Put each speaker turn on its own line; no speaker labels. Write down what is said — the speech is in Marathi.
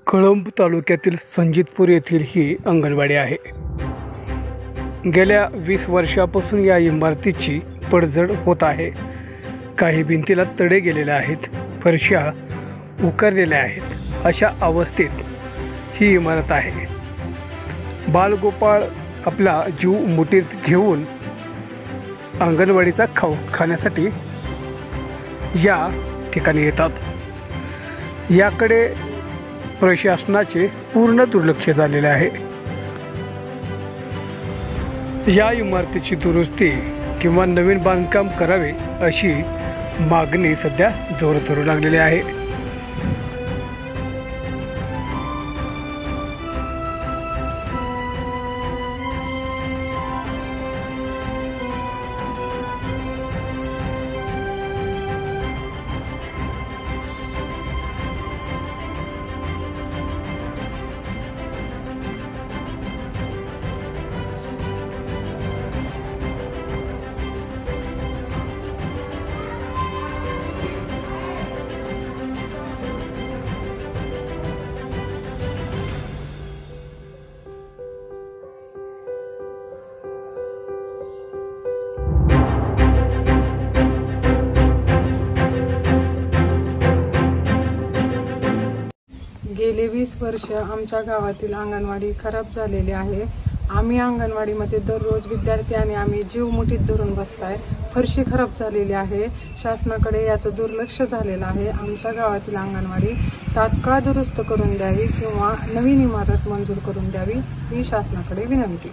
कळंब तालुक्यातील संजितपूर येथील ही अंगणवाडी आहे। गेल्या 20 वर्षापासून या इमारतीची पडझड होत आहे। काही भिंतीला तडे गेलेले आहेत, फरशा उकरलेल्या आहेत। अशा अवस्थेत ही इमारत आहे। बालगोपाळ आपला जीव मुठीत घेऊन अंगणवाडीचा खाऊ खाण्यासाठी या ठिकाणी येतात। याकडे प्रशासनाचे पूर्ण दुर्लक्ष झालेले आहे। या इमारतीची दुरुस्ती किंवा नवीन बांधकाम करावे अशी मागणी सध्या जोर धरू लागलेली आहे।
गेले 20 वर्ष आमच्या गावातील अंगणवाडी खराब झालेली आहे। आम्ही अंगणवाडीमध्ये दररोज विद्यार्थी आणि आम्ही जीव मुठीत धरून बसताय। फरशी खराब झालेली आहे। शासनाकडे याचं दुर्लक्ष झालेलं आहे। आमच्या गावातील अंगणवाडी तात्काळ दुरुस्त करून द्यावी किंवा नवीन इमारत मंजूर करून द्यावी ही शासनाकडे विनंती।